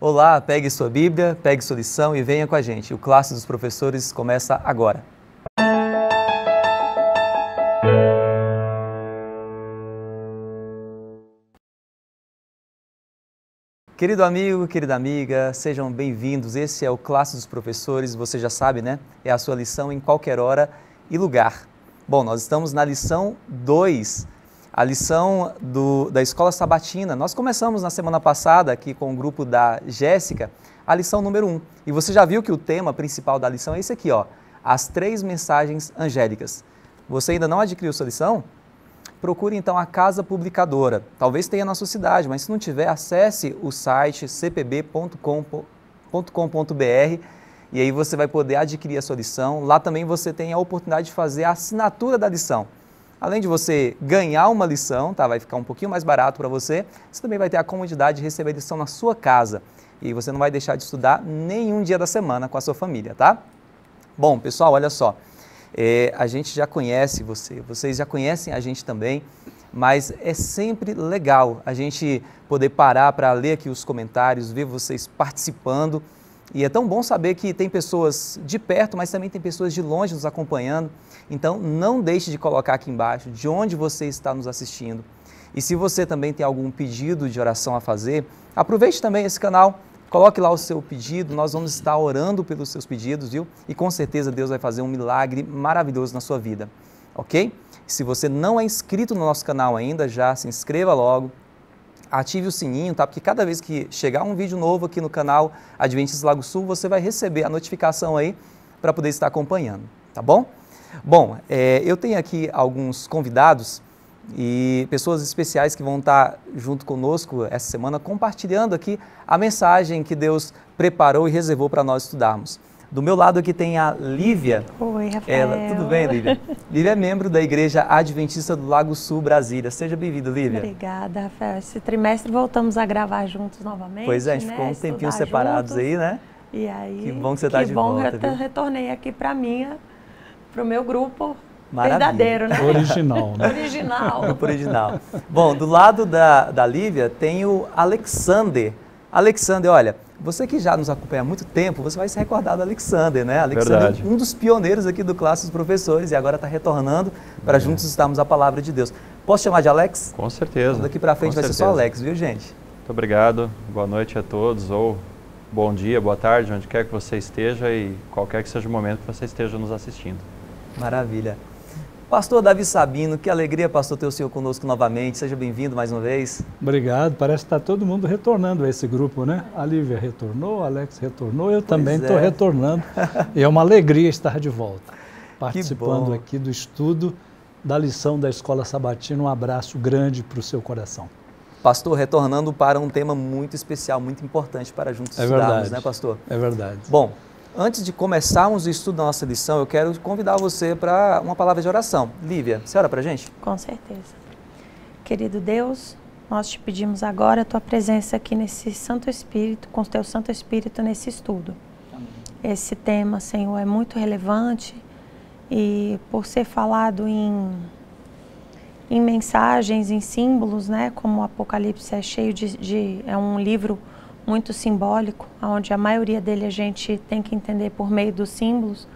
Olá, pegue sua Bíblia, pegue sua lição e venha com a gente. O Classe dos Professores começa agora. Querido amigo, querida amiga, sejam bem-vindos. Esse é o Classe dos Professores, você já sabe, né? É a sua lição em qualquer hora e lugar. Bom, nós estamos na lição 2, a lição da Escola Sabatina. Nós começamos na semana passada aqui com o grupo da Jéssica, a lição número 1. E você já viu que o tema principal da lição é esse aqui, ó, as 3 mensagens angélicas. Você ainda não adquiriu sua lição? Procure então a Casa Publicadora. Talvez tenha na sua cidade, mas se não tiver, acesse o site cpb.com.br e aí você vai poder adquirir a sua lição. Lá também você tem a oportunidade de fazer a assinatura da lição. Além de você ganhar uma lição, tá? Vai ficar um pouquinho mais barato para você, você também vai ter a comodidade de receber a lição na sua casa. E você não vai deixar de estudar nenhum dia da semana com a sua família, tá? Bom, pessoal, olha só. A gente já conhece vocês já conhecem a gente também, mas é sempre legal a gente poder parar para ler aqui os comentários, ver vocês participando. E é tão bom saber que tem pessoas de perto, mas também tem pessoas de longe nos acompanhando. Então, não deixe de colocar aqui embaixo de onde você está nos assistindo. E se você também tem algum pedido de oração a fazer, aproveite também esse canal, coloque lá o seu pedido, nós vamos estar orando pelos seus pedidos, viu? E com certeza Deus vai fazer um milagre maravilhoso na sua vida, ok? Se você não é inscrito no nosso canal ainda, já se inscreva logo. Ative o sininho, tá? Porque cada vez que chegar um vídeo novo aqui no canal Adventistas Lago Sul, você vai receber a notificação aí para poder estar acompanhando, tá bom? Bom, eu tenho aqui alguns convidados e pessoas especiais que vão estar junto conosco essa semana compartilhando aqui a mensagem que Deus preparou e reservou para nós estudarmos. Do meu lado aqui tem a Lívia. Oi, Rafael. Tudo bem, Lívia? Lívia é membro da Igreja Adventista do Lago Sul, Brasília. Seja bem-vinda, Lívia. Obrigada, Rafael. Esse trimestre voltamos a gravar juntos novamente. Pois é, a gente ficou um tempinho separados juntos. Aí, né? E aí, que bom que você está de volta. Que bom que eu retornei aqui para o meu grupo. Maravilha. Verdadeiro, né? Original, né? Original. Grupo original. Bom, do lado da Lívia tem o Alexander. Alexander, olha, você que já nos acompanha há muito tempo, você vai se recordar do Alexander, né? Alexander, verdade. Um dos pioneiros aqui do Classe dos Professores e agora está retornando para juntos estarmos a palavra de Deus. Posso chamar de Alex? Com certeza. Então, daqui para frente vai ser só Alex, viu, gente? Muito obrigado, boa noite a todos, ou bom dia, boa tarde, onde quer que você esteja e qualquer que seja o momento que você esteja nos assistindo. Maravilha. Pastor Davi Sabino, que alegria, pastor, ter o senhor conosco novamente. Seja bem-vindo mais uma vez. Obrigado, parece que está todo mundo retornando a esse grupo, né? A Lívia retornou, a Alex retornou, eu também estou retornando. E é uma alegria estar de volta, participando aqui do estudo da lição da Escola Sabatina. Um abraço grande para o seu coração. Pastor, retornando para um tema muito especial, muito importante para juntos estudarmos, né, pastor? É verdade. Bom, antes de começarmos o estudo da nossa lição, eu quero convidar você para uma palavra de oração. Lívia, você ora para a gente? Com certeza. Querido Deus, nós te pedimos agora a tua presença aqui nesse Santo Espírito, com o teu Santo Espírito nesse estudo. Amém. Esse tema, Senhor, é muito relevante e por ser falado em mensagens, em símbolos, né, como o Apocalipse é cheio é um livro muito simbólico, onde a maioria dele a gente tem que entender por meio dos símbolos,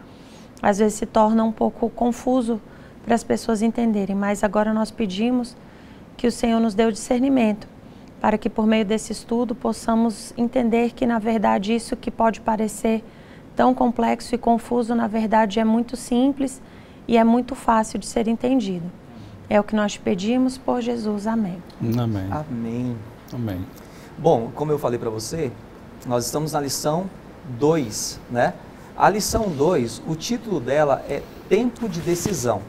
às vezes se torna um pouco confuso para as pessoas entenderem, mas agora nós pedimos que o Senhor nos dê o discernimento, para que por meio desse estudo possamos entender que na verdade isso que pode parecer tão complexo e confuso, na verdade é muito simples e é muito fácil de ser entendido. É o que nós te pedimos por Jesus. Amém. Amém. Amém. Amém. Bom, como eu falei para você, nós estamos na lição 2, né? A lição 2, o título dela é Tempo de Decisão.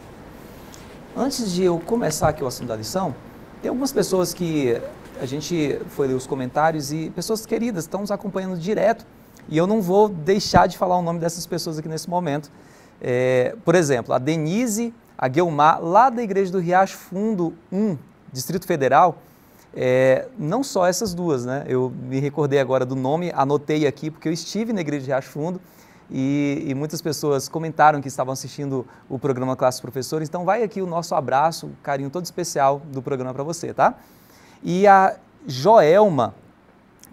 Antes de eu começar aqui o assunto da lição, tem algumas pessoas que a gente foi ler os comentários e pessoas queridas estão nos acompanhando direto e eu não vou deixar de falar o nome dessas pessoas aqui nesse momento. Por exemplo, a Denise, a Guilmar, lá da Igreja do Riacho Fundo 1, Distrito Federal. Não só essas duas, né? Eu me recordei agora do nome, anotei aqui porque eu estive na Igreja de Riacho Fundo e muitas pessoas comentaram que estavam assistindo o programa Classe dos Professores, então vai aqui o nosso abraço, um carinho todo especial do programa para você, tá? E a Joelma,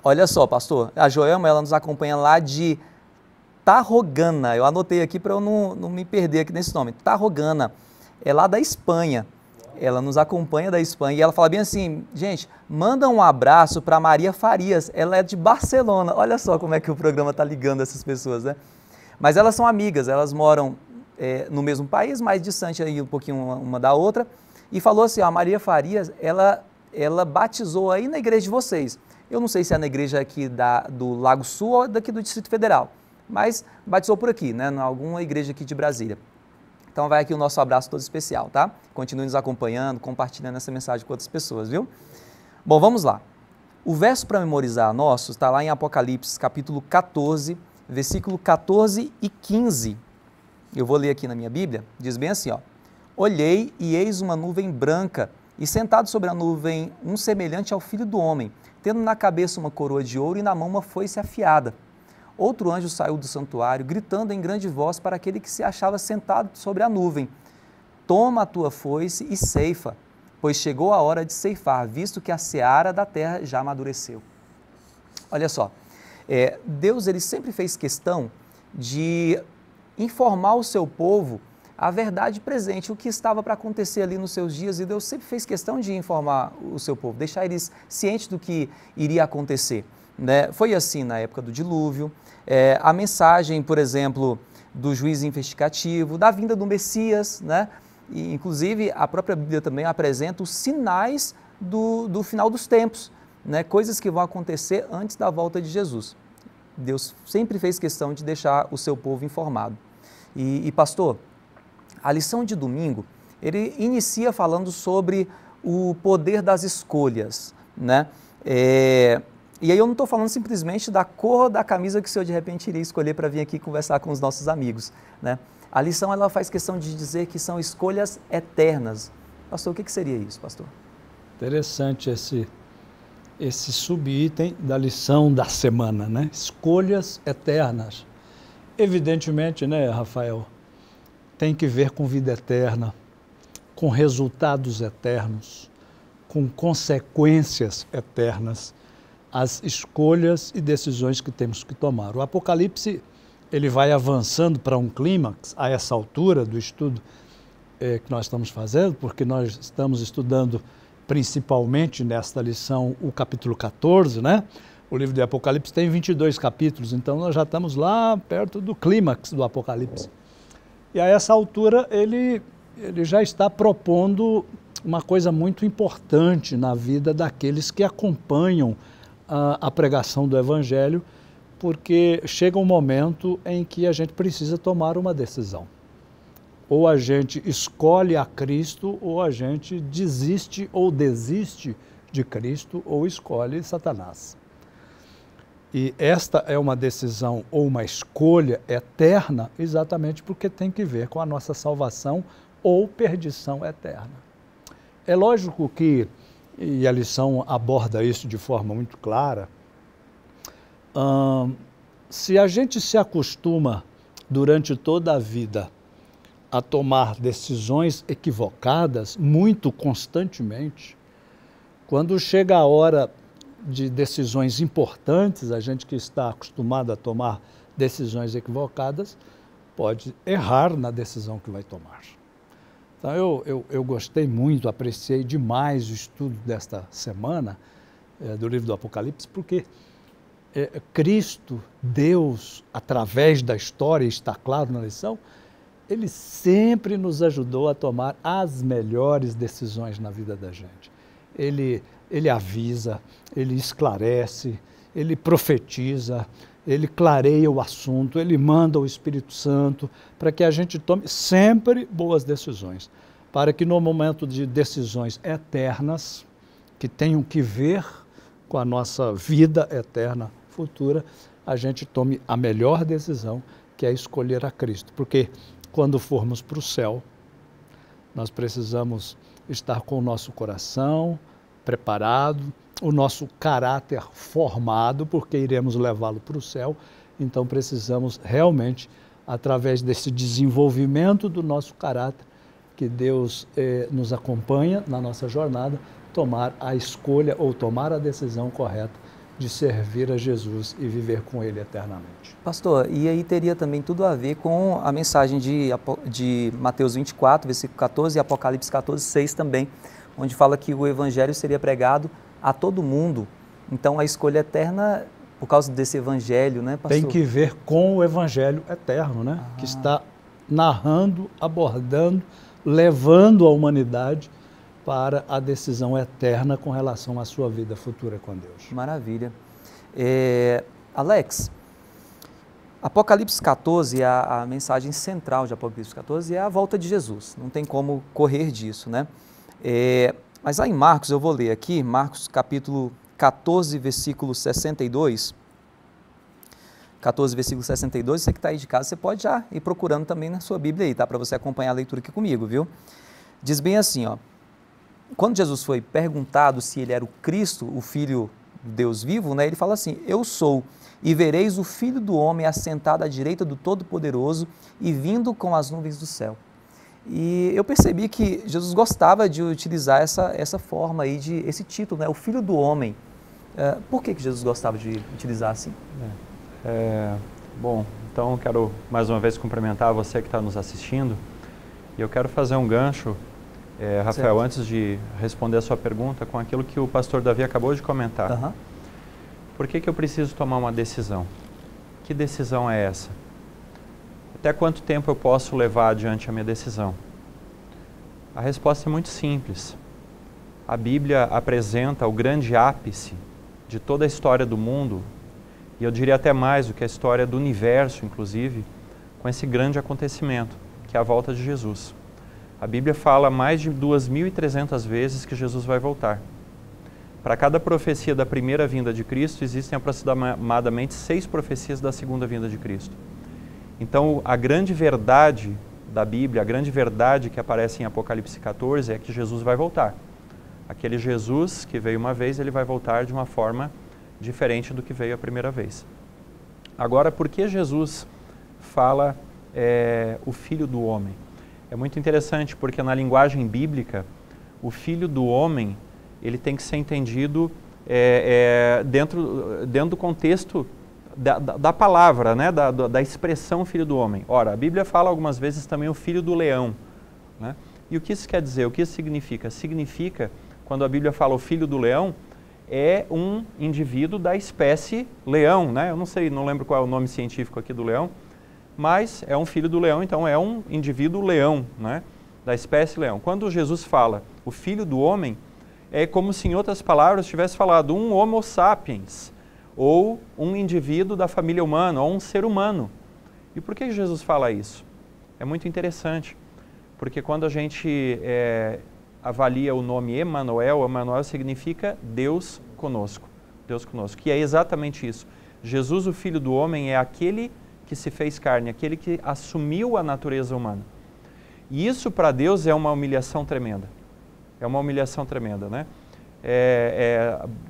Olha só, pastor, a Joelma, ela nos acompanha lá de Tarragona. Eu anotei aqui para eu não me perder aqui nesse nome. Tarragona, é lá da Espanha. Ela nos acompanha da Espanha e ela fala bem assim, gente, manda um abraço para Maria Farias, ela é de Barcelona. Olha só como é que o programa está ligando essas pessoas, né? Mas elas são amigas, elas moram no mesmo país, mas distante aí um pouquinho uma da outra. E falou assim, ó, a Maria Farias, ela batizou aí na igreja de vocês. Eu não sei se é na igreja aqui do Lago Sul ou daqui do Distrito Federal, mas batizou por aqui, né, em alguma igreja aqui de Brasília. Então vai aqui o nosso abraço todo especial, tá? Continue nos acompanhando, compartilhando essa mensagem com outras pessoas, viu? Bom, vamos lá. O verso para memorizar nosso está lá em Apocalipse, capítulo 14, versículo 14 e 15. Eu vou ler aqui na minha Bíblia, diz bem assim, ó. Olhei e eis uma nuvem branca, e sentado sobre a nuvem um semelhante ao Filho do Homem, tendo na cabeça uma coroa de ouro e na mão uma foice afiada. Outro anjo saiu do santuário, gritando em grande voz para aquele que se achava sentado sobre a nuvem. Toma a tua foice e ceifa, pois chegou a hora de ceifar, visto que a seara da terra já amadureceu. Olha só, Deus ele sempre fez questão de informar o seu povo a verdade presente, o que estava para acontecer ali nos seus dias, e Deus sempre fez questão de informar o seu povo, deixar eles cientes do que iria acontecer. Né? Foi assim na época do dilúvio, a mensagem, por exemplo, do juízo investigativo, da vinda do Messias, né? E, inclusive a própria Bíblia também apresenta os sinais do final dos tempos, né? Coisas que vão acontecer antes da volta de Jesus. Deus sempre fez questão de deixar o seu povo informado. E pastor, a lição de domingo, ele inicia falando sobre o poder das escolhas, né? E aí eu não estou falando simplesmente da cor da camisa que o senhor de repente iria escolher para vir aqui conversar com os nossos amigos, né? A lição ela faz questão de dizer que são escolhas eternas. Pastor, o que seria isso, pastor? Interessante esse subitem da lição da semana, né? Escolhas eternas. Evidentemente, né, Rafael, tem que ver com vida eterna, com resultados eternos, com consequências eternas, as escolhas e decisões que temos que tomar. O Apocalipse, ele vai avançando para um clímax a essa altura do estudo que nós estamos fazendo, porque nós estamos estudando principalmente nesta lição o capítulo 14, né? O livro de Apocalipse tem 22 capítulos, então nós já estamos lá perto do clímax do Apocalipse. E a essa altura ele já está propondo uma coisa muito importante na vida daqueles que acompanham a pregação do Evangelho, porque chega um momento em que a gente precisa tomar uma decisão. Ou a gente escolhe a Cristo, ou a gente desiste ou desiste de Cristo, ou escolhe Satanás. E esta é uma decisão ou uma escolha eterna, exatamente porque tem que ver com a nossa salvação ou perdição eterna. É lógico que, e a lição aborda isso de forma muito clara, se a gente se acostuma durante toda a vida a tomar decisões equivocadas muito constantemente, quando chega a hora de decisões importantes, a gente que está acostumado a tomar decisões equivocadas pode errar na decisão que vai tomar. Então eu gostei muito, apreciei demais o estudo desta semana do livro do Apocalipse, porque Cristo, Deus, através da história, está claro na lição, ele sempre nos ajudou a tomar as melhores decisões na vida da gente. Ele avisa, ele esclarece, ele profetiza, ele clareia o assunto, ele manda o Espírito Santo para que a gente tome sempre boas decisões, para que no momento de decisões eternas, que tenham que ver com a nossa vida eterna futura, a gente tome a melhor decisão, que é escolher a Cristo. Porque quando formos para o céu, nós precisamos estar com o nosso coração preparado, o nosso caráter formado, porque iremos levá-lo para o céu. Então precisamos realmente, através desse desenvolvimento do nosso caráter, que Deus nos acompanha na nossa jornada, tomar a escolha ou tomar a decisão correta de servir a Jesus e viver com Ele eternamente. Pastor, e aí teria também tudo a ver com a mensagem de Mateus 24, versículo 14 e Apocalipse 14, 6 também, onde fala que o evangelho seria pregado a todo mundo. Então a escolha eterna, por causa desse evangelho, né, pastor? Tem que ver com o evangelho eterno, né? Que está narrando, abordando, levando a humanidade para a decisão eterna com relação à sua vida futura com Deus. Maravilha. Alex, Apocalipse 14, a mensagem central de Apocalipse 14 é a volta de Jesus, não tem como correr disso, né? Mas lá em Marcos, eu vou ler aqui, Marcos capítulo 14, versículo 62, 14, versículo 62, você que está aí de casa, você pode já ir procurando também na sua Bíblia aí, tá? Para você acompanhar a leitura aqui comigo, viu? Diz bem assim, ó, quando Jesus foi perguntado se ele era o Cristo, o Filho do Deus vivo, né, ele fala assim, eu sou, e vereis o Filho do Homem assentado à direita do Todo-Poderoso e vindo com as nuvens do céu. E eu percebi que Jesus gostava de utilizar essa forma aí, esse título, né, o Filho do Homem. Por que Jesus gostava de utilizar assim? Bom, então quero mais uma vez cumprimentar você que está nos assistindo e eu quero fazer um gancho, Rafael, certo, antes de responder a sua pergunta, com aquilo que o pastor Davi acabou de comentar. Uhum. Por que eu preciso tomar uma decisão? Que decisão é essa? Até quanto tempo eu posso levar adiante a minha decisão? A resposta é muito simples. A Bíblia apresenta o grande ápice de toda a história do mundo, e eu diria até mais do que a história do universo, inclusive, com esse grande acontecimento, que é a volta de Jesus. A Bíblia fala mais de 2.300 vezes que Jesus vai voltar. Para cada profecia da primeira vinda de Cristo, existem aproximadamente 6 profecias da segunda vinda de Cristo. Então, a grande verdade da Bíblia, a grande verdade que aparece em Apocalipse 14 é que Jesus vai voltar. Aquele Jesus que veio uma vez, ele vai voltar de uma forma diferente do que veio a primeira vez. Agora, por que Jesus fala o Filho do Homem? É muito interessante porque na linguagem bíblica, o Filho do Homem, ele tem que ser entendido dentro do contexto da palavra, né? da expressão Filho do Homem. Ora, a Bíblia fala algumas vezes também o Filho do Leão, né? E o que isso quer dizer? O que isso significa? Significa, quando a Bíblia fala o Filho do Leão, é um indivíduo da espécie leão, né? Eu não lembro qual é o nome científico aqui do leão, mas é um filho do leão, então é um indivíduo leão, né? Da espécie leão. Quando Jesus fala o Filho do Homem, é como se, em outras palavras, tivesse falado um Homo sapiens, ou um indivíduo da família humana, ou um ser humano. E por que Jesus fala isso? É muito interessante, porque quando a gente avalia o nome Emanuel, Emanuel significa Deus conosco, que é exatamente isso. Jesus, o Filho do Homem, é aquele que se fez carne, aquele que assumiu a natureza humana. E isso para Deus é uma humilhação tremenda. É uma humilhação tremenda, né?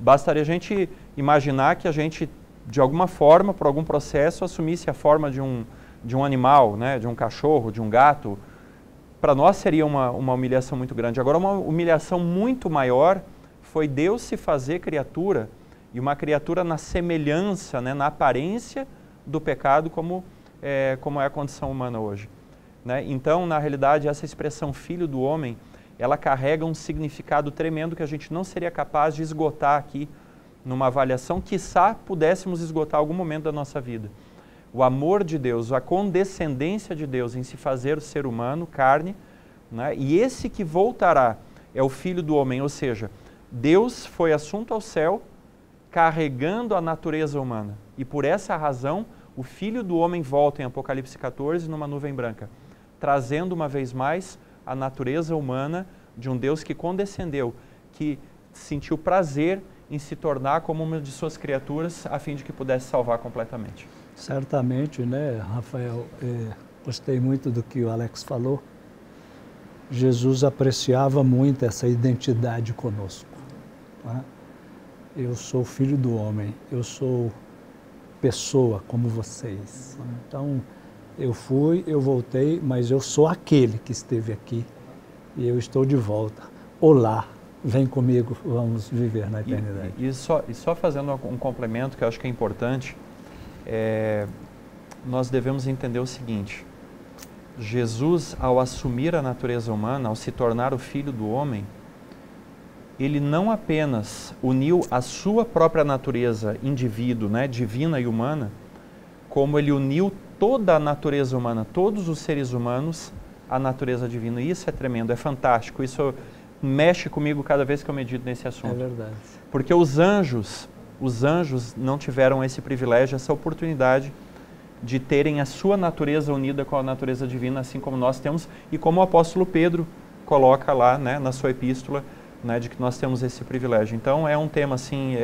Bastaria a gente imaginar que a gente, de alguma forma, por algum processo, assumisse a forma de um animal, né? De um cachorro, de um gato. Para nós seria uma humilhação muito grande. Agora, uma humilhação muito maior foi Deus se fazer criatura, e uma criatura na semelhança, né? Na aparência do pecado, como é a condição humana hoje, né? Então, na realidade, essa expressão Filho do Homem, ela carrega um significado tremendo que a gente não seria capaz de esgotar aqui numa avaliação, quiçá pudéssemos esgotar algum momento da nossa vida. O amor de Deus, a condescendência de Deus em se fazer o ser humano, carne, né? E esse que voltará é o Filho do Homem, ou seja, Deus foi assunto ao céu carregando a natureza humana. E por essa razão, o Filho do Homem volta em Apocalipse 14 numa nuvem branca, trazendo uma vez mais a natureza humana de um Deus que condescendeu, que sentiu prazer em se tornar como uma de suas criaturas, a fim de que pudesse salvar completamente. Certamente, né, Rafael, gostei muito do que o Alex falou. Jesus apreciava muito essa identidade conosco, né? Eu sou filho do homem, eu sou pessoa como vocês. Então, eu fui, eu voltei, mas eu sou aquele que esteve aqui e eu estou de volta. Olá, vem comigo, vamos viver na eternidade. E só fazendo um complemento que eu acho que é importante, nós devemos entender o seguinte: Jesus, ao assumir a natureza humana, ao se tornar o Filho do homem, ele não apenas uniu a sua própria natureza indivíduo, né, divina e humana, como ele uniu toda a natureza humana, todos os seres humanos, à natureza divina. E isso é tremendo, é fantástico. Isso mexe comigo cada vez que eu medito nesse assunto. É verdade. Porque os anjos não tiveram esse privilégio, essa oportunidade de terem a sua natureza unida com a natureza divina, assim como nós temos, e como o apóstolo Pedro coloca lá, né, na sua epístola, né, de que nós temos esse privilégio. Então é um tema assim,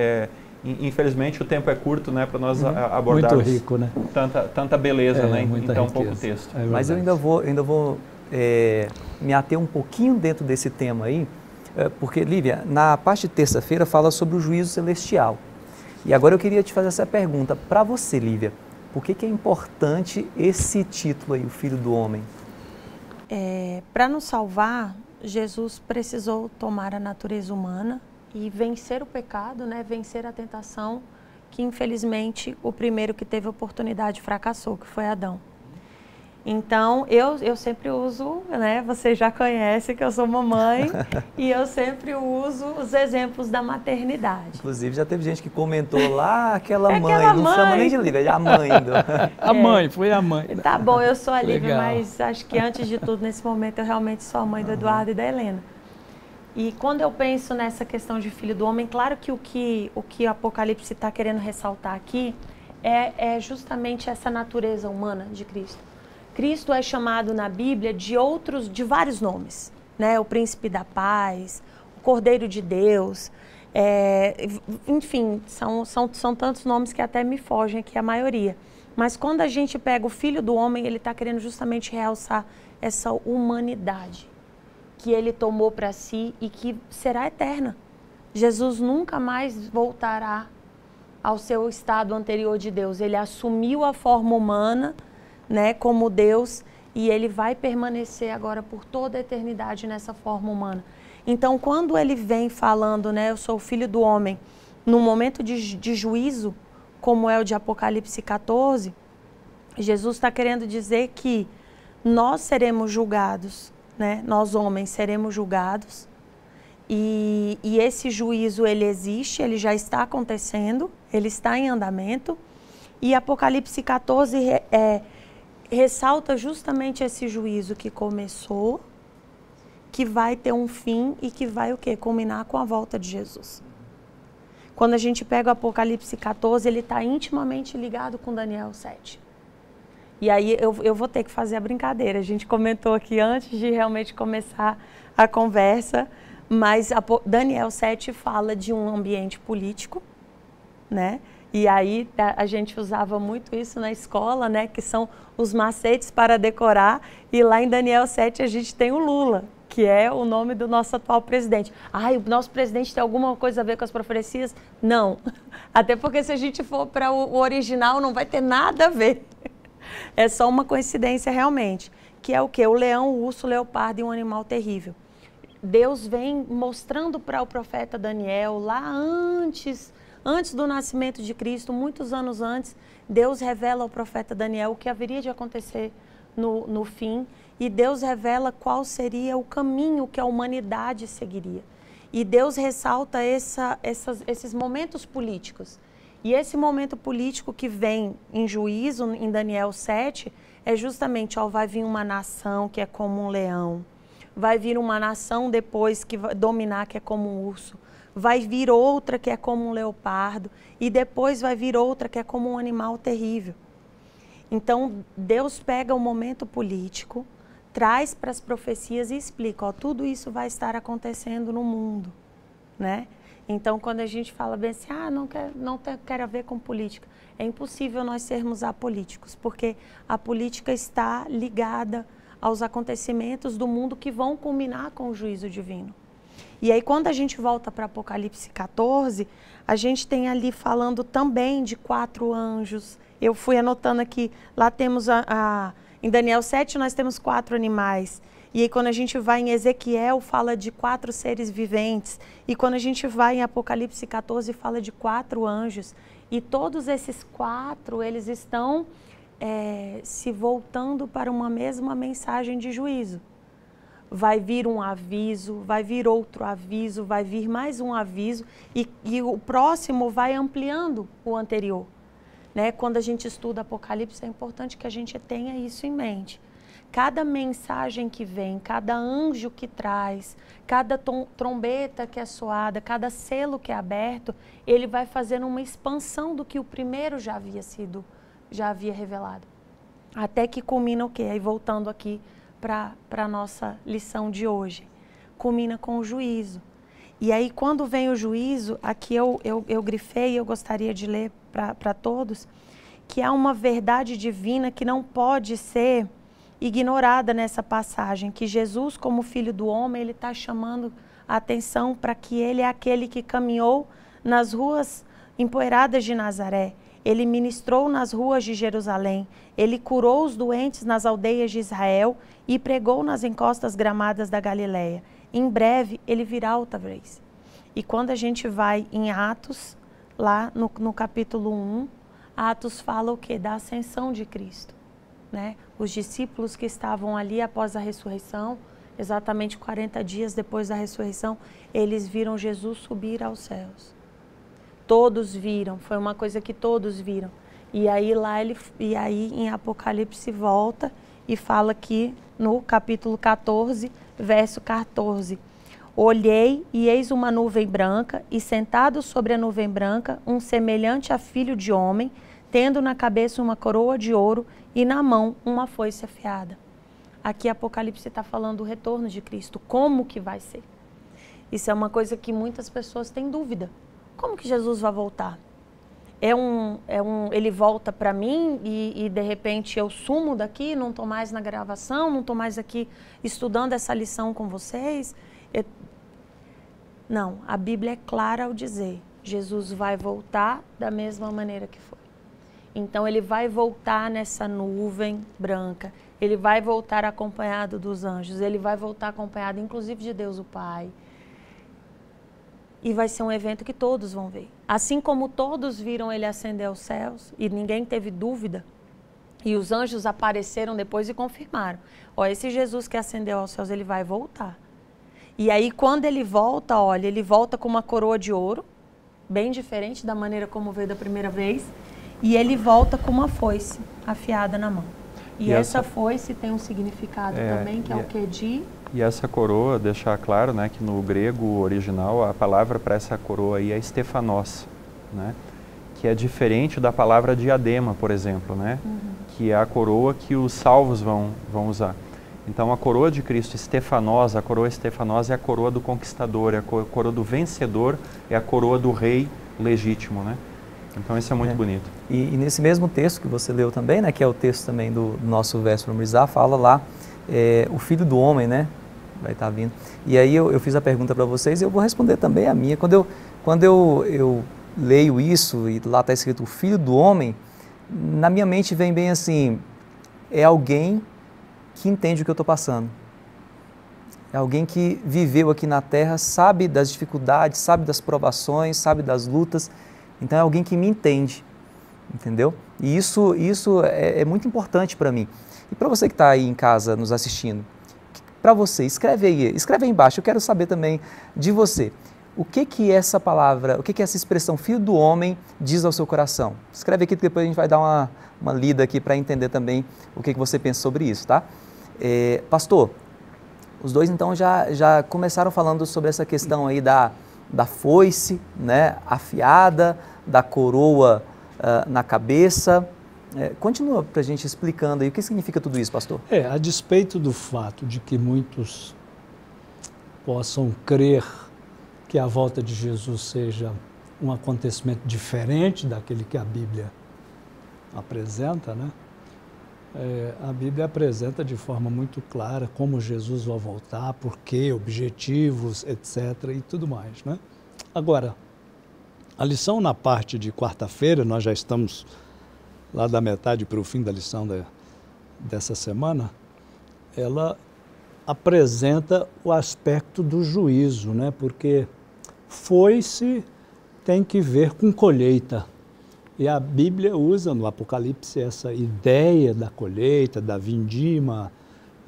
infelizmente o tempo é curto, né, para nós abordarmos. Muito rico, né? Tanta beleza, né, em tão pouco riqueza. texto. Mas eu ainda vou me ater um pouquinho dentro desse tema aí, porque, Lívia, na parte de terça-feira fala sobre o juízo celestial. E agora eu queria te fazer essa pergunta para você, Lívia. Por que é importante esse título aí, o Filho do Homem? Para nos salvar, Jesus precisou tomar a natureza humana e vencer o pecado, né? Vencer a tentação, que infelizmente o primeiro que teve a oportunidade fracassou, que foi Adão. Então, eu sempre uso, né? Você já conhece que eu sou mamãe e eu sempre uso os exemplos da maternidade. Inclusive, já teve gente que comentou lá, aquela mãe, não chama nem de Lívia, é a mãe. A mãe, foi a mãe. Tá bom, eu sou a Lívia, mas acho que antes de tudo, nesse momento, eu realmente sou a mãe do Eduardo e da Helena. E quando eu penso nessa questão de filho do homem, claro que o que o Apocalipse está querendo ressaltar aqui é justamente essa natureza humana de Cristo. Cristo é chamado na Bíblia de vários nomes, né? O Príncipe da Paz, o Cordeiro de Deus, enfim, são tantos nomes que até me fogem aqui a maioria. Mas quando a gente pega o Filho do Homem, ele está querendo justamente realçar essa humanidade que ele tomou para si e que será eterna. Jesus nunca mais voltará ao seu estado anterior de Deus. Ele assumiu a forma humana, né, como Deus, e ele vai permanecer agora por toda a eternidade nessa forma humana. Então, quando ele vem falando, né, eu sou o Filho do Homem, num momento de juízo, como é o de Apocalipse 14, Jesus está querendo dizer que nós seremos julgados, né, nós homens seremos julgados, e esse juízo ele existe, ele já está acontecendo, ele está em andamento, e Apocalipse 14 ressalta justamente esse juízo que começou, que vai ter um fim e que vai o quê? Culminar com a volta de Jesus. Quando a gente pega o Apocalipse 14, ele está intimamente ligado com Daniel 7. E aí eu vou ter que fazer a brincadeira. A gente comentou aqui antes de realmente começar a conversa, mas Daniel 7 fala de um ambiente político, né? E aí a gente usava muito isso na escola, né? Que são os macetes para decorar. E lá em Daniel 7 a gente tem o Lula, que é o nome do nosso atual presidente. O nosso presidente tem alguma coisa a ver com as profecias? Não. Até porque se a gente for para o original não vai ter nada a ver. É só uma coincidência realmente. Que é o quê? O leão, o urso, o leopardo e um animal terrível. Deus vem mostrando para o profeta Daniel lá antes do nascimento de Cristo, muitos anos antes, Deus revela ao profeta Daniel o que haveria de acontecer no fim, e Deus revela qual seria o caminho que a humanidade seguiria. E Deus ressalta esses momentos políticos. E esse momento político que vem em juízo, em Daniel 7, é justamente, vai vir uma nação que é como um leão, vai vir uma nação depois que vai dominar, que é como um urso, vai vir outra que é como um leopardo, e depois vai vir outra que é como um animal terrível. Então, Deus pega o momento político, traz para as profecias e explica, tudo isso vai estar acontecendo no mundo, né? Então, quando a gente fala bem assim, não quero a ver com política, é impossível nós sermos apolíticos, porque a política está ligada aos acontecimentos do mundo que vão culminar com o juízo divino. E aí, quando a gente volta para Apocalipse 14, a gente tem ali falando também de 4 anjos. Eu fui anotando aqui, lá temos Em Daniel 7 nós temos 4 animais. E aí quando a gente vai em Ezequiel, fala de 4 seres viventes. E quando a gente vai em Apocalipse 14, fala de 4 anjos. E todos esses 4, eles estão se voltando para uma mesma mensagem de juízo. Vai vir um aviso, vai vir outro aviso, vai vir mais um aviso. E o próximo vai ampliando o anterior. Né? Quando a gente estuda Apocalipse, é importante que a gente tenha isso em mente. Cada mensagem que vem, cada anjo que traz, cada trombeta que é soada, cada selo que é aberto, ele vai fazendo uma expansão do que o primeiro já havia revelado. Até que culmina o quê? Aí voltando aqui para a nossa lição de hoje. Culmina com o juízo. E aí quando vem o juízo, aqui eu grifei, eu gostaria de ler para todos, que há uma verdade divina que não pode ser ignorada nessa passagem, que Jesus, como Filho do Homem, ele está chamando a atenção para que ele é aquele que caminhou nas ruas empoeiradas de Nazaré, ele ministrou nas ruas de Jerusalém, ele curou os doentes nas aldeias de Israel e pregou nas encostas gramadas da Galileia. Em breve, ele virá outra vez. E quando a gente vai em Atos, lá no capítulo 1, Atos fala o quê? Da ascensão de Cristo. Né? Os discípulos que estavam ali após a ressurreição, exatamente 40 dias depois da ressurreição, eles viram Jesus subir aos céus. Todos viram, foi uma coisa que todos viram. E aí em Apocalipse volta e fala aqui no capítulo 14, verso 14. Olhei e eis uma nuvem branca, e sentado sobre a nuvem branca, um semelhante a filho de homem, tendo na cabeça uma coroa de ouro e na mão uma foice afiada. Aqui Apocalipse está falando do retorno de Cristo. Como que vai ser? Isso é uma coisa que muitas pessoas têm dúvida. Como que Jesus vai voltar? Ele volta para mim e de repente eu sumo daqui, não estou mais na gravação, não estou mais aqui estudando essa lição com vocês? Não, a Bíblia é clara ao dizer, Jesus vai voltar da mesma maneira que foi. Então ele vai voltar nessa nuvem branca, ele vai voltar acompanhado dos anjos, ele vai voltar acompanhado inclusive de Deus o Pai. E vai ser um evento que todos vão ver. Assim como todos viram ele ascender aos céus e ninguém teve dúvida, e os anjos apareceram depois e confirmaram. Ó, esse Jesus que ascendeu aos céus, ele vai voltar. E aí quando ele volta, olha, ele volta com uma coroa de ouro, bem diferente da maneira como veio da primeira vez, e ele volta com uma foice afiada na mão. E essa foice tem um significado também, que é o que de... E essa coroa, deixar claro, né, que no grego original a palavra para essa coroa aí é Stefanos, né, que é diferente da palavra diadema, por exemplo, né, que é a coroa que os salvos vão usar. Então a coroa de Cristo, Stefanos, a coroa Stefanos é a coroa do conquistador, é a coroa do vencedor, é a coroa do rei legítimo, né. Então isso é muito bonito. E nesse mesmo texto que você leu também, né, que é o texto também do nosso verso para memorizar, fala lá o Filho do Homem, né, vai estar vindo. E aí eu fiz a pergunta para vocês e eu vou responder também a minha. Quando eu leio isso e lá está escrito o Filho do Homem, na minha mente vem bem assim, é alguém que entende o que eu estou passando. É alguém que viveu aqui na Terra, sabe das dificuldades, sabe das provações, sabe das lutas. Então é alguém que me entende, entendeu? E isso é muito importante para mim. E para você que está aí em casa nos assistindo, para você, escreve aí embaixo, eu quero saber também de você. O que essa palavra, o que essa expressão Filho do Homem diz ao seu coração? Escreve aqui que depois a gente vai dar uma lida aqui para entender também o que você pensa sobre isso, tá? Pastor, os dois então já começaram falando sobre essa questão aí da foice, né, afiada, da coroa na cabeça. Continua para a gente explicando aí o que significa tudo isso, pastor. A despeito do fato de que muitos possam crer que a volta de Jesus seja um acontecimento diferente daquele que a Bíblia apresenta, né? A Bíblia apresenta de forma muito clara como Jesus vai voltar, porquê, objetivos, etc. e tudo mais, né? Agora, a lição na parte de quarta-feira, nós já estamos lá da metade para o fim da lição dessa semana, ela apresenta o aspecto do juízo, né? Porque foi-se tem que ver com colheita. E a Bíblia usa no Apocalipse essa ideia da colheita, da vindima,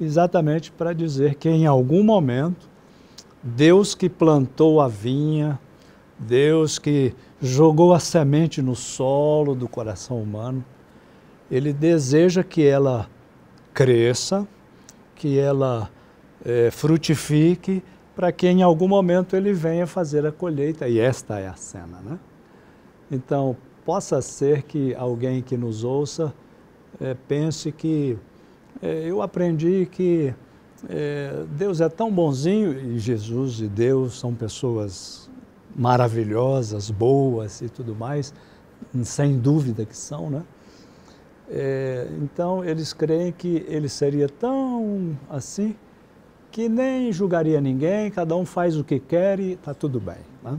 exatamente para dizer que em algum momento, Deus que plantou a vinha, Deus que jogou a semente no solo do coração humano, Ele deseja que ela cresça, que ela frutifique, para que em algum momento Ele venha fazer a colheita. E esta é a cena, né? Então, possa ser que alguém que nos ouça pense que eu aprendi que Deus é tão bonzinho, e Jesus e Deus são pessoas maravilhosas, boas e tudo mais, sem dúvida que são, né? Então, eles creem que Ele seria tão assim, que nem julgaria ninguém, cada um faz o que quer e está tudo bem, né?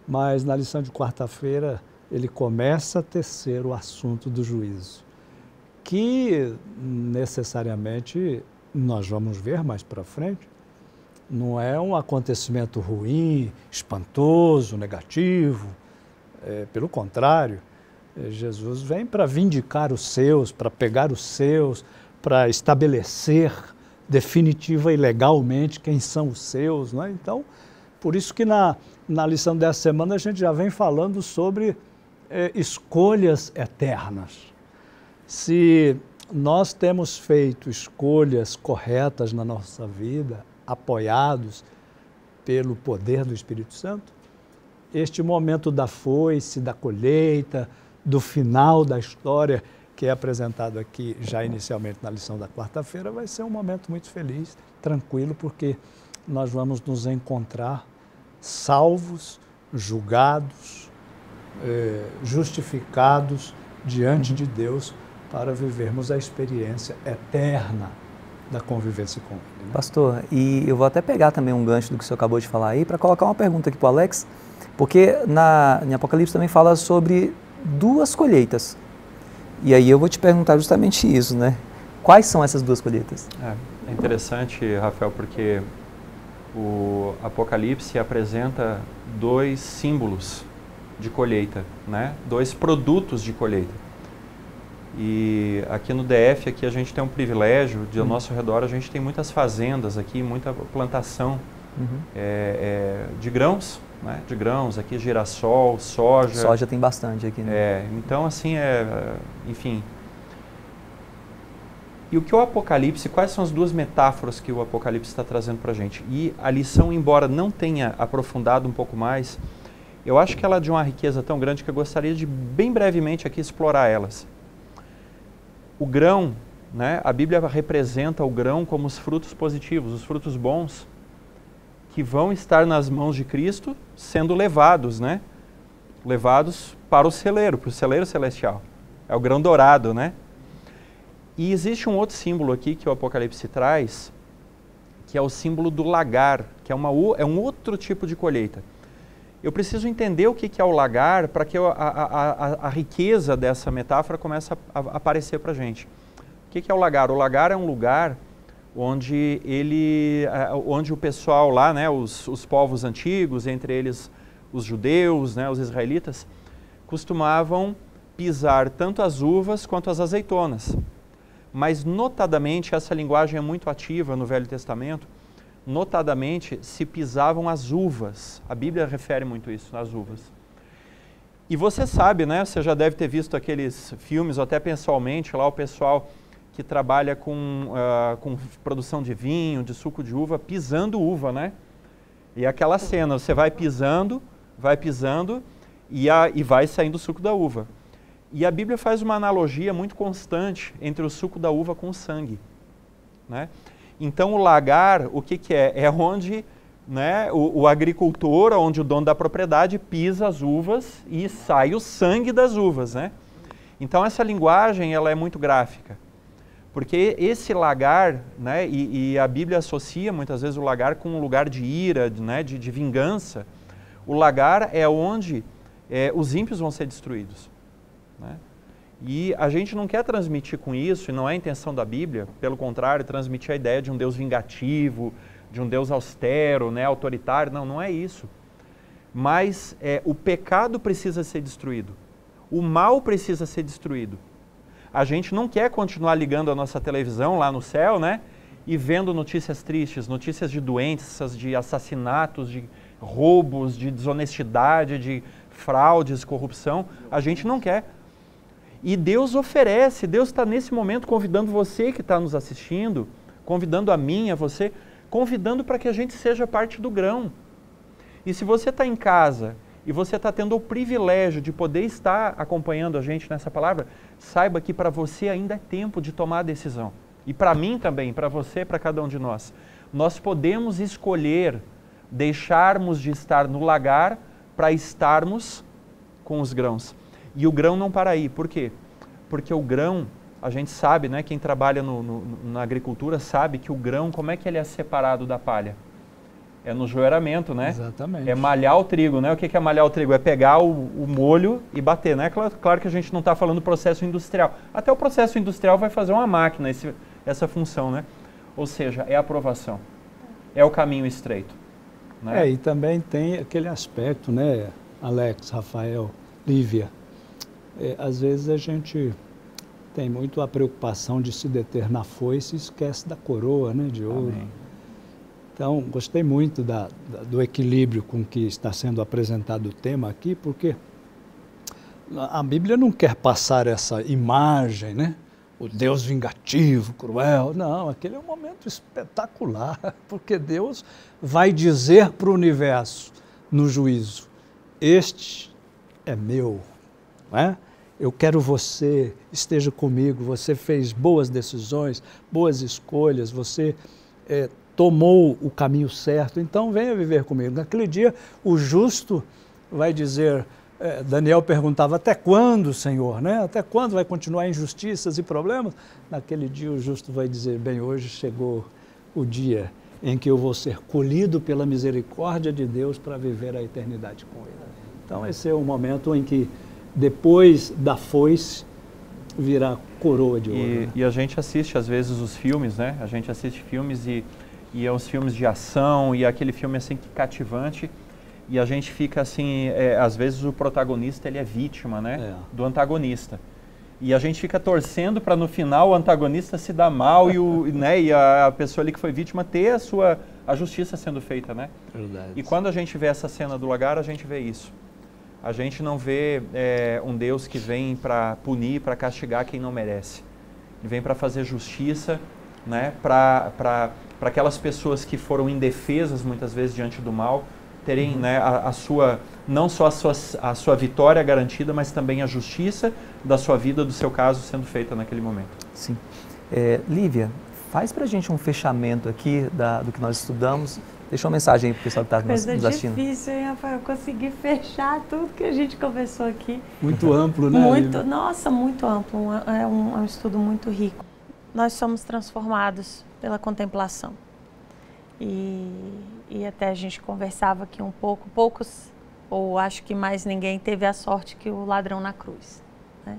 Mas na lição de quarta-feira, ele começa a tecer o assunto do juízo, que necessariamente nós vamos ver mais para frente, não é um acontecimento ruim, espantoso, negativo, pelo contrário, Jesus vem para vindicar os seus, para pegar os seus, para estabelecer definitiva e legalmente quem são os seus, não é? Então, por isso que na lição dessa semana a gente já vem falando sobre escolhas eternas. Se nós temos feito escolhas corretas na nossa vida, apoiados pelo poder do Espírito Santo, este momento da foice, da colheita, do final da história, que é apresentado aqui já inicialmente na lição da quarta-feira, vai ser um momento muito feliz, tranquilo, porque nós vamos nos encontrar salvos, julgados, justificados diante de Deus para vivermos a experiência eterna da convivência com Ele, né? Pastor, e eu vou até pegar também um gancho do que o senhor acabou de falar aí para colocar uma pergunta aqui para o Alex, porque em Apocalipse também fala sobre duas colheitas. E aí eu vou te perguntar justamente isso, né? Quais são essas duas colheitas? É interessante, Rafael, porque o Apocalipse apresenta dois símbolos de colheita, né? Dois produtos de colheita. E aqui no DF, aqui a gente tem um privilégio, ao nosso redor a gente tem muitas fazendas aqui, muita plantação de grãos, né? De grãos, aqui girassol, soja. Soja tem bastante aqui, né? Então assim, enfim. E o que o Apocalipse, quais são as duas metáforas que o Apocalipse está trazendo para a gente? E a lição, embora não tenha aprofundado um pouco mais, eu acho que ela é de uma riqueza tão grande que eu gostaria de, bem brevemente aqui, explorar elas. O grão, né? A Bíblia representa o grão como os frutos positivos, os frutos bons, que vão estar nas mãos de Cristo, sendo levados, né? Levados para o celeiro celestial. É o grão dourado, né? E existe um outro símbolo aqui que o Apocalipse traz, que é o símbolo do lagar, que é um outro tipo de colheita. Eu preciso entender o que é o lagar para que a riqueza dessa metáfora comece a aparecer para a gente. O que é o lagar? O lagar é um lugar onde o pessoal lá, né, os povos antigos, entre eles os judeus, né, os israelitas, costumavam pisar tanto as uvas quanto as azeitonas. Mas, notadamente, essa linguagem é muito ativa no Velho Testamento, notadamente se pisavam as uvas. A Bíblia refere muito isso, nas uvas. E você sabe, né, você já deve ter visto aqueles filmes, ou até pessoalmente, lá o pessoal que trabalha com produção de vinho, de suco de uva, pisando uva, né? E aquela cena, você vai pisando e vai saindo o suco da uva. E a Bíblia faz uma analogia muito constante entre o suco da uva com o sangue, né? Então o lagar, o que é? É onde, né, o agricultor, onde o dono da propriedade pisa as uvas e sai o sangue das uvas, né? Então essa linguagem ela é muito gráfica, porque esse lagar, né, e a Bíblia associa muitas vezes o lagar com um lugar de ira, né, de vingança. O lagar é onde os ímpios vão ser destruídos, né? E a gente não quer transmitir com isso, e não é a intenção da Bíblia, pelo contrário, transmitir a ideia de um Deus vingativo, de um Deus austero, né, autoritário. Não, não é isso. Mas o pecado precisa ser destruído. O mal precisa ser destruído. A gente não quer continuar ligando a nossa televisão lá no céu, né, e vendo notícias tristes, notícias de doenças, de assassinatos, de roubos, de desonestidade, de fraudes, corrupção. A gente não quer. E Deus oferece, Deus está nesse momento convidando você que está nos assistindo, convidando a mim, a você, convidando para que a gente seja parte do grão. E se você está em casa e você está tendo o privilégio de poder estar acompanhando a gente nessa palavra, saiba que para você ainda é tempo de tomar a decisão. E para mim também, para você, para cada um de nós. Nós podemos escolher deixarmos de estar no lagar para estarmos com os grãos. E o grão não para aí. Por quê? Porque o grão, a gente sabe, né, quem trabalha na agricultura sabe que o grão, como é que ele é separado da palha? É no joelhamento, né? Exatamente. É malhar o trigo, né? O que é malhar o trigo? É pegar o molho e bater, né? Claro que a gente não está falando do processo industrial. Até o processo industrial vai fazer uma máquina, essa função, né? Ou seja, é a aprovação. É o caminho estreito. Né? E também tem aquele aspecto, né, Alex, Rafael, Lívia, às vezes a gente tem muito a preocupação de se deter na foice e esquece da coroa, né, de ouro. Amém. Então, gostei muito do equilíbrio com que está sendo apresentado o tema aqui, porque a Bíblia não quer passar essa imagem, né, o Deus vingativo, cruel. Não, aquele é um momento espetacular, porque Deus vai dizer para o universo no juízo: este é meu, não é? Eu quero você, esteja comigo, você fez boas decisões, boas escolhas, você tomou o caminho certo, então venha viver comigo. Naquele dia, o justo vai dizer, Daniel perguntava, até quando, Senhor, né? Até quando vai continuar injustiças e problemas? Naquele dia, o justo vai dizer, bem, hoje chegou o dia em que eu vou ser colhido pela misericórdia de Deus para viver a eternidade com Ele. Então, esse é o momento em que, depois da foice, virá coroa de ouro. Né? E a gente assiste, às vezes, os filmes, né? A gente assiste filmes e é os filmes de ação, e aquele filme assim cativante, e a gente fica assim, às vezes o protagonista ele é vítima, né, do antagonista. E a gente fica torcendo para no final o antagonista se dar mal e a pessoa ali que foi vítima ter a justiça sendo feita, né? Verdade. E quando a gente vê essa cena do lagar, a gente vê isso. A gente não vê um Deus que vem para punir, para castigar quem não merece. Ele vem para fazer justiça, né, para aquelas pessoas que foram indefesas muitas vezes diante do mal, terem né, não só a sua vitória garantida, mas também a justiça da sua vida, do seu caso, sendo feita naquele momento. Sim. Lívia, faz para a gente um fechamento aqui do que nós estudamos. Deixa uma mensagem aí para o pessoal que está nos assistindo. É difícil, hein, Rafael? Conseguir fechar tudo que a gente conversou aqui. Muito amplo, né? Muito, nossa, muito amplo. É um estudo muito rico. Nós somos transformados pela contemplação. E até a gente conversava aqui um pouco, poucos, ou acho que mais ninguém, teve a sorte que o ladrão na cruz. Né?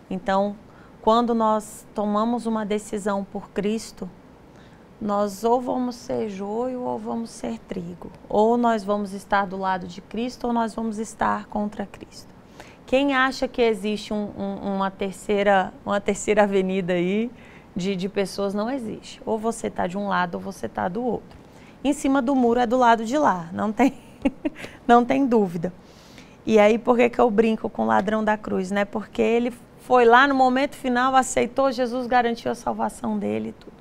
Então, quando nós tomamos uma decisão por Cristo, nós ou vamos ser joio ou vamos ser trigo. Ou nós vamos estar do lado de Cristo ou nós vamos estar contra Cristo. Quem acha que existe uma terceira avenida aí de pessoas, não existe. Ou você está de um lado ou você está do outro. Em cima do muro é do lado de lá, não tem dúvida. E aí por que eu brinco com o ladrão da cruz? Né? Porque ele foi lá no momento final, aceitou, Jesus garantiu a salvação dele e tudo.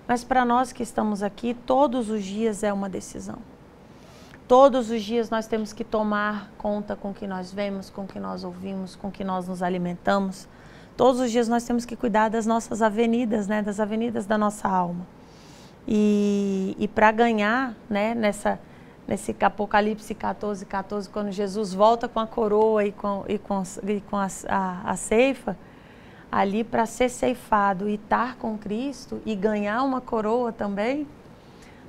Mas para nós que estamos aqui, todos os dias é uma decisão. Todos os dias nós temos que tomar conta com o que nós vemos, com o que nós ouvimos, com o que nós nos alimentamos. Todos os dias nós temos que cuidar das nossas avenidas, né, das avenidas da nossa alma. E para ganhar, né, nesse Apocalipse 14:14, quando Jesus volta com a coroa e com a ceifa, ali para ser ceifado e estar com Cristo e ganhar uma coroa também,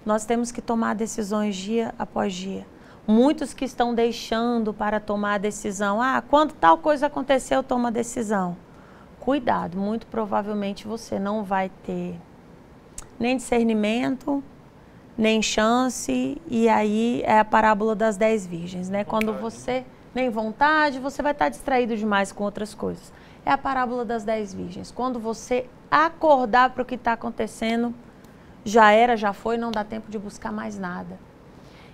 nós temos que tomar decisões dia após dia. Muitos que estão deixando para tomar a decisão, quando tal coisa aconteceu, toma a decisão. cuidado, muito provavelmente você não vai ter nem discernimento, nem chance, e aí é a parábola das 10 virgens, né? Quando você, nem vontade, você vai estar distraído demais com outras coisas. É a parábola das 10 virgens. Quando você acordar para o que está acontecendo, já era, já foi, não dá tempo de buscar mais nada.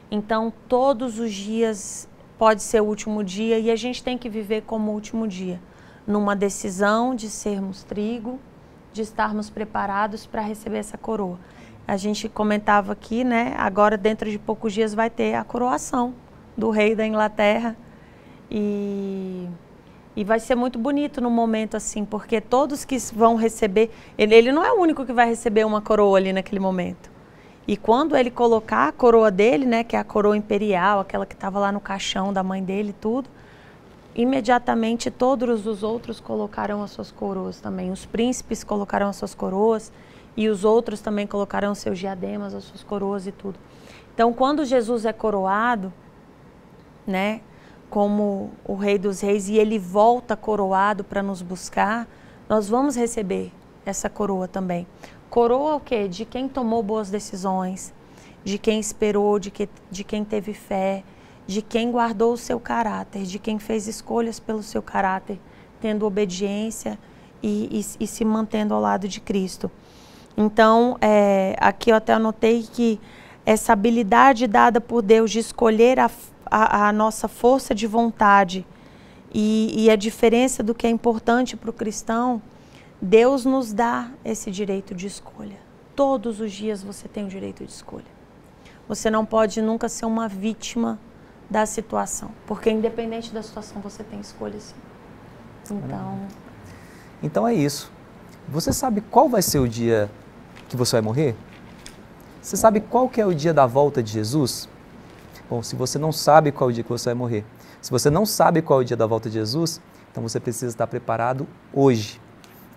Então, todos os dias pode ser o último dia e a gente tem que viver como o último dia, numa decisão de sermos trigo, de estarmos preparados para receber essa coroa. A gente comentava aqui, né? Agora, dentro de poucos dias, vai ter a coroação do rei da Inglaterra. E vai ser muito bonito no momento, assim, porque todos que vão receber... Ele não é o único que vai receber uma coroa ali naquele momento. E quando ele colocar a coroa dele, né? Que é a coroa imperial, aquela que estava lá no caixão da mãe dele e tudo, imediatamente todos os outros colocaram as suas coroas também. Os príncipes colocaram as suas coroas e os outros também colocaram os seus diademas, as suas coroas e tudo. Então, quando Jesus é coroado, né, como o Rei dos Reis, e ele volta coroado para nos buscar, nós vamos receber essa coroa também. Coroa o quê? De quem tomou boas decisões, de quem esperou, de quem teve fé, de quem guardou o seu caráter, de quem fez escolhas pelo seu caráter, tendo obediência e se mantendo ao lado de Cristo. Então, aqui eu até anotei que essa habilidade dada por Deus de escolher a nossa força de vontade e a diferença do que é importante para o cristão, Deus nos dá esse direito de escolha. Todos os dias você tem o direito de escolha. Você não pode nunca ser uma vítima da situação, porque independente da situação você tem escolha, sim. Então é isso. Você sabe qual vai ser o dia que você vai morrer? Você sabe qual que é o dia da volta de Jesus? Bom, se você não sabe qual é o dia que você vai morrer, se você não sabe qual é o dia da volta de Jesus, então você precisa estar preparado hoje.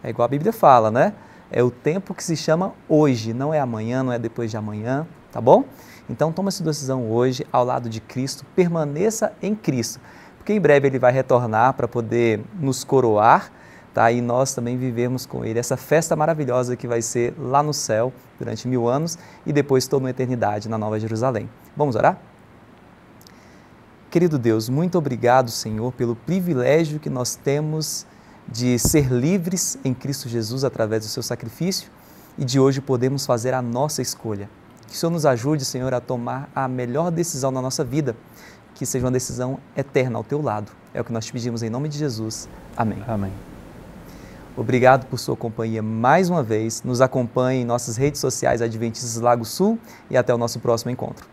É igual a Bíblia fala, né? É o tempo que se chama hoje, não é amanhã, não é depois de amanhã, tá bom? Então toma essa decisão hoje, ao lado de Cristo, permaneça em Cristo, porque em breve Ele vai retornar para poder nos coroar, tá? E nós também vivemos com Ele essa festa maravilhosa que vai ser lá no céu durante 1000 anos e depois toda uma eternidade na Nova Jerusalém. Vamos orar? Querido Deus, muito obrigado, Senhor, pelo privilégio que nós temos de ser livres em Cristo Jesus através do seu sacrifício e de hoje podemos fazer a nossa escolha. Que o Senhor nos ajude, Senhor, a tomar a melhor decisão na nossa vida, que seja uma decisão eterna ao teu lado. É o que nós te pedimos em nome de Jesus. Amém. Amém. Obrigado por sua companhia mais uma vez. Nos acompanhe em nossas redes sociais Adventistas Lago Sul e até o nosso próximo encontro.